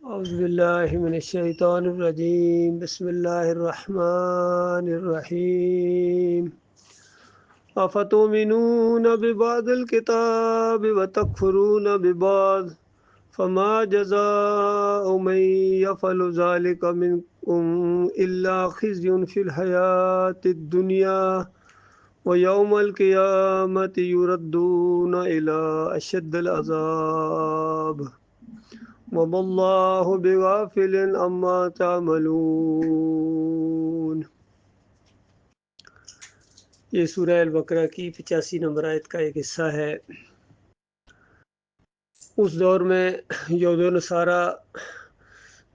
اعوذ باللہ من الشیطان الرجیم بسم اللہ الرحمن الرحیم افتؤمنون ببعض الکتاب وتکفرون ببعض فما جزاء من يفعل ذلك منكم الا خزي في الحیاة الدنیا ويوم القیامة يردون الى اشد العذاب وما اللہ بغافل عما تعملون۔ یہ سورہ البقرہ کی 85 نمبر آیت کا ایک حصہ ہے۔ اس دور میں یہود و نصارہ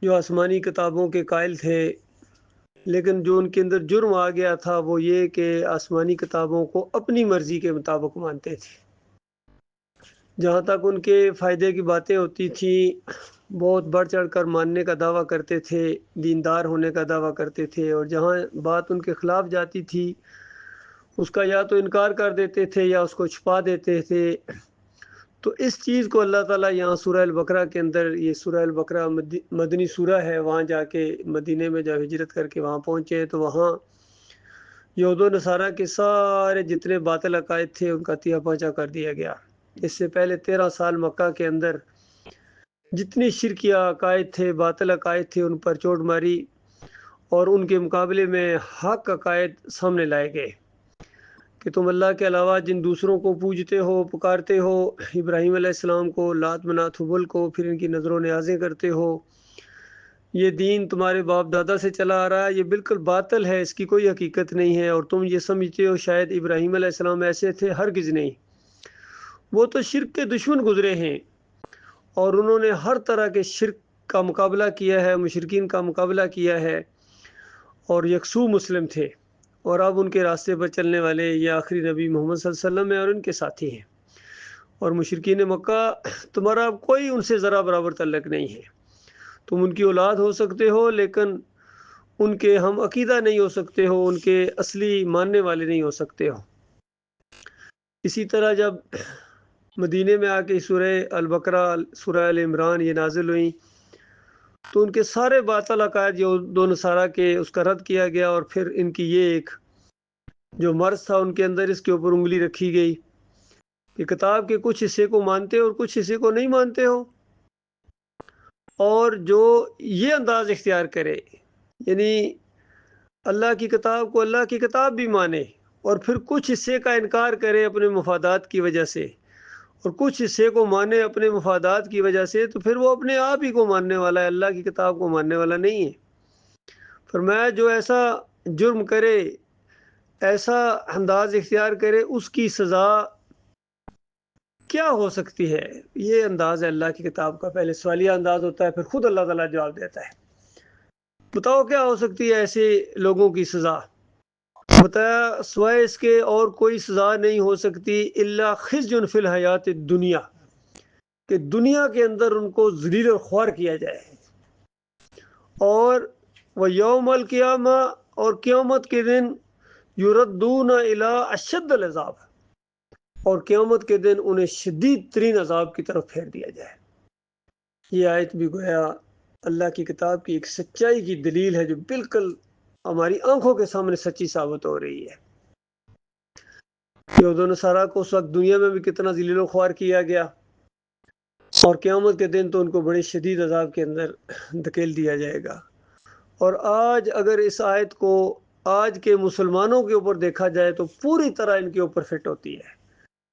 جو آسمانی کتابوں کے قائل تھے، لیکن جو ان کے اندر جرم آ گیا تھا وہ یہ کہ آسمانی کتابوں کو اپنی مرضی کے مطابق مانتے تھے۔ جہاں تک ان کے فائدے کی باتیں ہوتی تھیں بہت بڑھ چڑھ کر ماننے کا دعویٰ کرتے تھے، دیندار ہونے کا دعویٰ کرتے تھے، اور جہاں بات ان کے خلاف جاتی تھی اس کا یا تو انکار کر دیتے تھے یا اس کو چھپا دیتے تھے۔ تو اس چیز کو اللہ تعالیٰ یہاں سورہ البقرہ کے اندر، یہ سورہ البقرہ مدنی سورہ ہے، وہاں جا کے مدینے میں جب ہجرت کر کے وہاں پہنچے تو وہاں یہود و نصارہ کے سارے جتنے باطل عقائد تھے ان کا تیا پاچا کر دیا گیا۔ اس سے پہلے 13 سال مکہ کے اندر جتنی شرکیہ عقائد تھے، باطل عقائد تھے، ان پر چوٹ ماری اور ان کے مقابلے میں حق عقائد سامنے لائے گئے کہ تم اللہ کے علاوہ جن دوسروں کو پوجتے ہو، پکارتے ہو، ابراہیم علیہ السلام کو، لات منات حبل کو، پھر ان کی نظر و نیازیں کرتے ہو، یہ دین تمہارے باپ دادا سے چلا آ رہا ہے، یہ بالکل باطل ہے، اس کی کوئی حقیقت نہیں ہے، اور تم یہ سمجھتے ہو شاید ابراہیم علیہ السلام ایسے تھے، ہرگز نہیں، وہ تو شرک کے دشمن گزرے ہیں اور انہوں نے ہر طرح کے شرک کا مقابلہ کیا ہے، مشرکین کا مقابلہ کیا ہے اور یکسو مسلم تھے، اور اب ان کے راستے پر چلنے والے یہ آخری نبی محمد صلی اللہ علیہ وسلم ہیں اور ان کے ساتھی ہیں۔ اور مشرکین مکہ تمہارا اب کوئی ان سے ذرا برابر تعلق نہیں ہے، تم ان کی اولاد ہو سکتے ہو لیکن ان کے ہم عقیدہ نہیں ہو سکتے ہو، ان کے اصلی ماننے والے نہیں ہو سکتے ہو۔ اسی طرح جب مدینے میں آ کے سورہ البقرہ، سورہ ال عمران یہ نازل ہوئیں تو ان کے سارے باطل عقائد یہود و نصارہ کے اس کا رد کیا گیا، اور پھر ان کی یہ ایک جو مرض تھا ان کے اندر، اس کے اوپر انگلی رکھی گئی کہ کتاب کے کچھ حصے کو مانتے ہو اور کچھ حصے کو نہیں مانتے ہو، اور جو یہ انداز اختیار کرے یعنی اللہ کی کتاب کو اللہ کی کتاب بھی مانے اور پھر کچھ حصے کا انکار کرے اپنے مفادات کی وجہ سے، اور کچھ حصے کو مانے اپنے مفادات کی وجہ سے، تو پھر وہ اپنے آپ ہی کو ماننے والا ہے، اللہ کی کتاب کو ماننے والا نہیں ہے۔ فرمایا جو ایسا جرم کرے، ایسا انداز اختیار کرے، اس کی سزا کیا ہو سکتی ہے؟ یہ انداز ہے اللہ کی کتاب کا، پہلے سوالیہ انداز ہوتا ہے، پھر خود اللہ تعالیٰ جواب دیتا ہے۔ بتاؤ کیا ہو سکتی ہے ایسے لوگوں کی سزا؟ بتایا سوائے اس کے اور کوئی سزا نہیں ہو سکتی الا خزی فی الحیات الدنیا، کہ دنیا کے اندر ان کو ذلیل اور خوار کیا جائے، اور وہ یوم القیامہ، اور قیامت کے دن یردون الی اشد العذاب، اور قیامت کے دن انہیں شدید ترین عذاب کی طرف پھیر دیا جائے۔ یہ آیت بھی گویا اللہ کی کتاب کی ایک سچائی کی دلیل ہے جو بالکل ہماری آنکھوں کے سامنے سچی ثابت ہو رہی ہے۔ یہود و نصارہ کو اس وقت دنیا میں بھی کتنا ذلیل و خوار کیا گیا، اور قیامت کے دن تو ان کو بڑے شدید عذاب کے اندر دھکیل دیا جائے گا۔ اور آج اگر اس آیت کو آج کے مسلمانوں کے اوپر دیکھا جائے تو پوری طرح ان کے اوپر فٹ ہوتی ہے،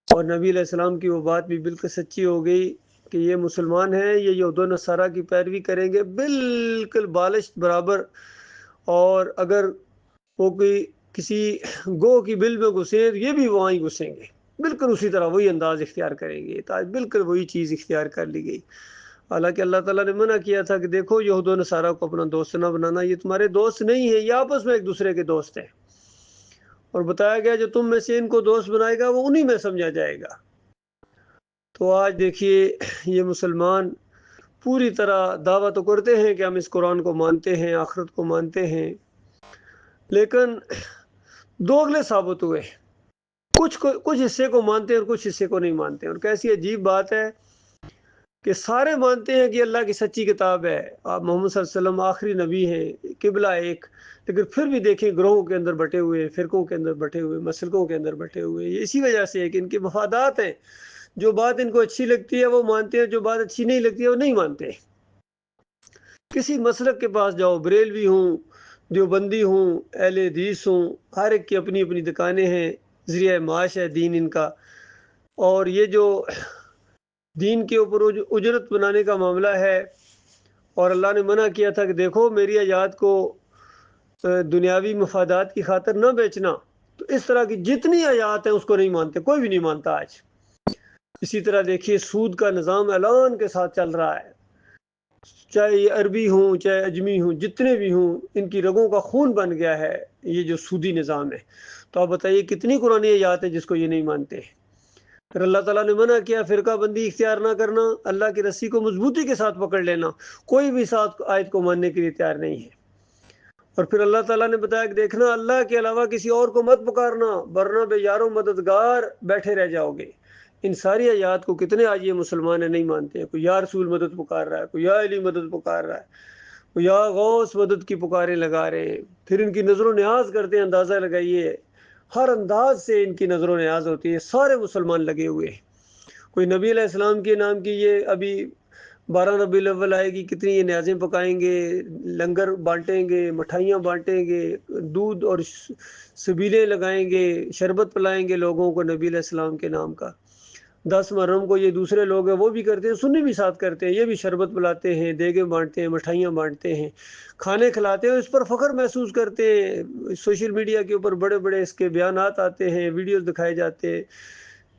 اور نبی علیہ السلام کی وہ بات بھی بالکل سچی ہو گئی کہ یہ مسلمان ہیں، یہ یہود و نصارہ کی پیروی کریں گے بالکل بالشت برابر، اور اگر وہ کوئی کسی گو کی بل میں گھسیں یہ بھی وہاں ہی گھسیں گے، بالکل اسی طرح وہی انداز اختیار کریں گے، تو آج بالکل وہی چیز اختیار کر لی گئی۔ حالانکہ اللہ تعالیٰ نے منع کیا تھا کہ دیکھو یہود و نصارہ کو اپنا دوست نہ بنانا، یہ تمہارے دوست نہیں ہیں، یہ آپس میں ایک دوسرے کے دوست ہیں، اور بتایا گیا جو تم میں سے ان کو دوست بنائے گا وہ انہی میں سمجھا جائے گا۔ تو آج دیکھیے یہ مسلمان پوری طرح دعویٰ تو کرتے ہیں کہ ہم اس قرآن کو مانتے ہیں، آخرت کو مانتے ہیں، لیکن دوغلے ثابت ہوئے، کچھ حصے کو مانتے ہیں اور کچھ حصے کو نہیں مانتے، اور کیسی عجیب بات ہے کہ سارے مانتے ہیں کہ اللہ کی سچی کتاب ہے، آپ محمد صلی اللہ علیہ وسلم آخری نبی ہیں، قبلہ ایک، لیکن پھر بھی دیکھیں گروہوں کے اندر بٹے ہوئے، فرقوں کے اندر بٹے ہوئے، مسلکوں کے اندر بٹے ہوئے. یہ اسی وجہ سے ہے کہ ان کے مفادات ہیں. جو بات ان کو اچھی لگتی ہے وہ مانتے ہیں، جو بات اچھی نہیں لگتی ہے وہ نہیں مانتے. کسی مسلک کے پاس جاؤ، بریلوی ہوں، دیوبندی ہوں، اہل حدیث ہوں، ہر ایک کی اپنی اپنی دکانیں ہیں، ذریعہ معاش ہے دین ان کا. اور یہ جو دین کے اوپر اجرت بنانے کا معاملہ ہے، اور اللہ نے منع کیا تھا کہ دیکھو میری آیات کو دنیاوی مفادات کی خاطر نہ بیچنا، تو اس طرح کی جتنی آیات ہیں اس کو نہیں مانتے، کوئی بھی نہیں مانتا آج. اسی طرح دیکھیے سود کا نظام اعلان کے ساتھ چل رہا ہے، چاہے یہ عربی ہوں چاہے اجمی ہوں، جتنے بھی ہوں، ان کی رگوں کا خون بن گیا ہے یہ جو سودی نظام ہے. تو آپ بتائیے کتنی قرآن آیات ہیں جس کو یہ نہیں مانتے. پھر اللہ تعالیٰ نے منع کیا فرقہ بندی اختیار نہ کرنا، اللہ کی رسی کو مضبوطی کے ساتھ پکڑ لینا. کوئی بھی ساتھ آیت کو ماننے کے لیے تیار نہیں ہے. اور پھر اللہ تعالیٰ نے بتایا کہ دیکھنا اللہ کے علاوہ کسی اور کو مت پکارنا، ورنہ بے یارو مددگار بیٹھے رہ جاؤ گے. ان ساری آیات کو کتنے آج یہ مسلمان نہیں مانتے ہیں. کوئی یا رسول مدد پکار رہا ہے، کوئی یا علی مدد پکار رہا ہے، کوئی یا غوث مدد کی پکاریں لگا رہے ہیں. پھر ان کی نظر و نیاز کرتے ہیں، اندازہ لگائیے ہر انداز سے ان کی نظر و نیاز ہوتی ہے. سارے مسلمان لگے ہوئے ہیں. کوئی نبی علیہ السلام کے نام کی یہ ابھی 12 ربیع الاول آئے گی، کتنی یہ نیازیں پکائیں گے، لنگر بانٹیں گے، مٹھائیاں بانٹیں گے، دودھ اور سبیلے لگائیں گے، شربت پلائیں گے لوگوں کو نبی علیہ السلام کے نام کا. 10 محرم کو یہ دوسرے لوگ ہیں وہ بھی کرتے ہیں، سنی بھی ساتھ کرتے ہیں، یہ بھی شربت پلاتے ہیں، دیگیں بانٹتے ہیں، مٹھائیاں بانٹتے ہیں، کھانے کھلاتے ہیں، اس پر فخر محسوس کرتے ہیں. سوشل میڈیا کے اوپر بڑے بڑے اس کے بیانات آتے ہیں، ویڈیوز دکھائے جاتے ہیں،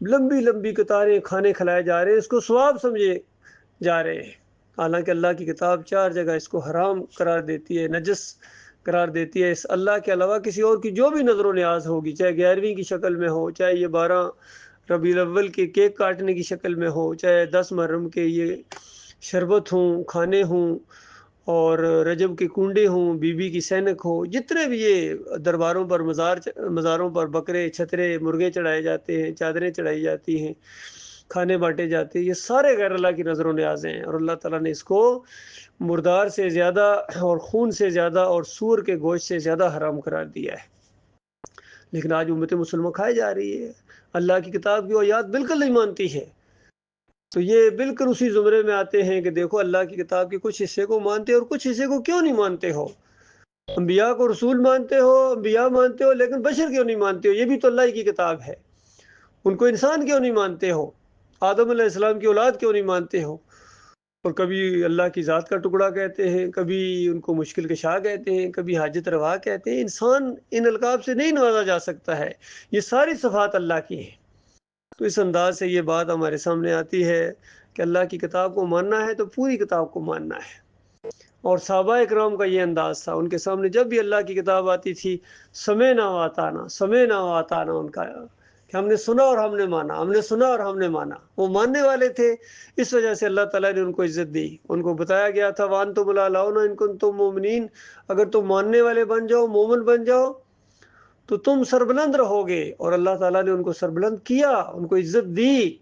لمبی لمبی قطاریں کھانے کھلائے جا رہے ہیں، اس کو ثواب سمجھے جا رہے ہیں. حالانکہ اللہ کی کتاب 4 جگہ اس کو حرام قرار دیتی ہے، نجس قرار دیتی ہے. اس اللہ کے علاوہ کسی اور کی جو بھی نظر و نیاز ہوگی، چاہے 11ویں کی شکل میں ہو، چاہے یہ 12 ربیع الاول کے کیک کاٹنے کی شکل میں ہو، چاہے 10 محرم کے یہ شربت ہوں، کھانے ہوں، اور رجب کے کنڈے ہوں، بی بی کی سینک ہو، جتنے بھی یہ درباروں پر مزاروں پر بکرے چھترے مرغے چڑھائے جاتے ہیں، چادریں چڑھائی جاتی ہیں، کھانے بانٹے جاتے ہیں، یہ سارے غیر اللہ کی نظر و نیازیں ہیں. اور اللہ تعالیٰ نے اس کو مردار سے زیادہ اور خون سے زیادہ اور سور کے گوشت سے زیادہ حرام قرار دیا ہے. لیکن آج امت مسلمہ کھائی جا رہی ہے، اللہ کی کتاب کی آیات بالکل نہیں مانتی ہے. تو یہ بالکل اسی زمرے میں آتے ہیں کہ دیکھو اللہ کی کتاب کے کچھ حصے کو مانتے ہو اور کچھ حصے کو کیوں نہیں مانتے ہو. انبیاء کو رسول مانتے ہو، انبیاء مانتے ہو، لیکن بشر کیوں نہیں مانتے ہو؟ یہ بھی تو اللہ کی کتاب ہے. ان کو انسان کیوں نہیں مانتے ہو؟ آدم علیہ السلام کی اولاد کیوں نہیں مانتے ہو؟ اور کبھی اللہ کی ذات کا ٹکڑا کہتے ہیں، کبھی ان کو مشکل کشا کہتے ہیں، کبھی حاجت روا کہتے ہیں. انسان ان القاب سے نہیں نوازا جا سکتا ہے، یہ ساری صفات اللہ کی ہیں. تو اس انداز سے یہ بات ہمارے سامنے آتی ہے کہ اللہ کی کتاب کو ماننا ہے تو پوری کتاب کو ماننا ہے. اور صحابہ اکرام کا یہ انداز تھا، ان کے سامنے جب بھی اللہ کی کتاب آتی تھی سمعنا و اطعنا، سمعنا و اطعنا، ان کا کہ ہم نے سنا اور ہم نے مانا، ہم نے سنا اور ہم نے مانا. وہ ماننے والے تھے، اس وجہ سے اللہ تعالیٰ نے ان کو عزت دی. ان کو بتایا گیا تھا وَأَنْتُمُ الْأَعْلَوْنَ إِن كُنتُم مُؤْمِنِينَ، اگر تم ماننے والے بن جاؤ، مومن بن جاؤ تو تم سربلند رہو گے. اور اللہ تعالیٰ نے ان کو سربلند کیا، ان کو عزت دی.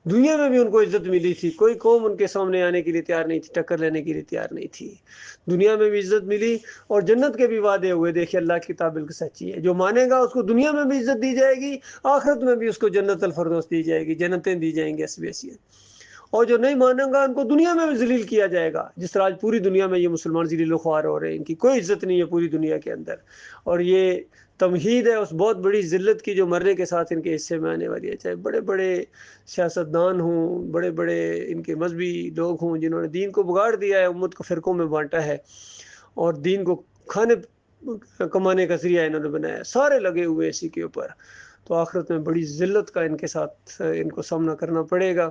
دنیا میں بھی ان کو عزت ملی تھی، کوئی قوم ان کے سامنے آنے کے لیے تیار نہیں تھی، ٹکر لینے کے لیے تیار نہیں تھی. دنیا میں بھی عزت ملی اور جنت کے بھی وعدے ہوئے. دیکھیے اللہ کی کتاب بالکل سچی ہے، جو مانے گا اس کو دنیا میں بھی عزت دی جائے گی، آخرت میں بھی اس کو جنت الفردوس دی جائے گی، جنتیں دی جائیں گی حسب حیثیت. اور جو نہیں مانے گا ان کو دنیا میں بھی ذلیل کیا جائے گا، جس طرح آج پوری دنیا میں یہ مسلمان ذلیل و خوار ہو رہے ہیں، ان کی کوئی عزت نہیں ہے پوری دنیا کے اندر. اور یہ تمہید ہے اس بہت بڑی ذلت کی جو مرنے کے ساتھ ان کے حصے میں آنے والی ہے. چاہے بڑے بڑے سیاستدان ہوں، بڑے بڑے ان کے مذہبی لوگ ہوں، جنہوں نے دین کو بگاڑ دیا ہے، امت کو فرقوں میں بانٹا ہے اور دین کو کھانے کمانے کا ذریعہ انہوں نے بنایا، سارے لگے ہوئے اسی کے اوپر. تو آخرت میں بڑی ذلت کا ان کے ساتھ ان کو سامنا کرنا پڑے گا.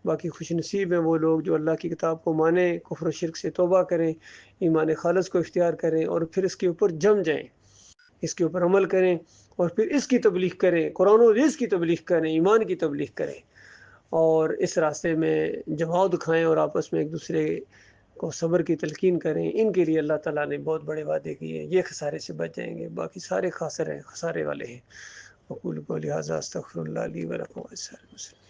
باقی خوش نصیب ہیں وہ لوگ جو اللہ کی کتاب کو مانیں، کفر و شرک سے توبہ کریں، ایمان خالص کو اختیار کریں اور پھر اس کے اوپر جم جائیں، اس کے اوپر عمل کریں اور پھر اس کی تبلیغ کریں، قرآن و حدیث کی تبلیغ کریں، ایمان کی تبلیغ کریں اور اس راستے میں جماؤ دکھائیں اور آپس میں ایک دوسرے کو صبر کی تلقین کریں. ان کے لیے اللہ تعالیٰ نے بہت بڑے وعدے کیے ہیں، یہ خسارے سے بچ جائیں گے. باقی سارے خاسر ہیں، خسارے والے ہیں. وقول قولی ھذا استغفر اللہ لی ولکم ولسائر المسلمین.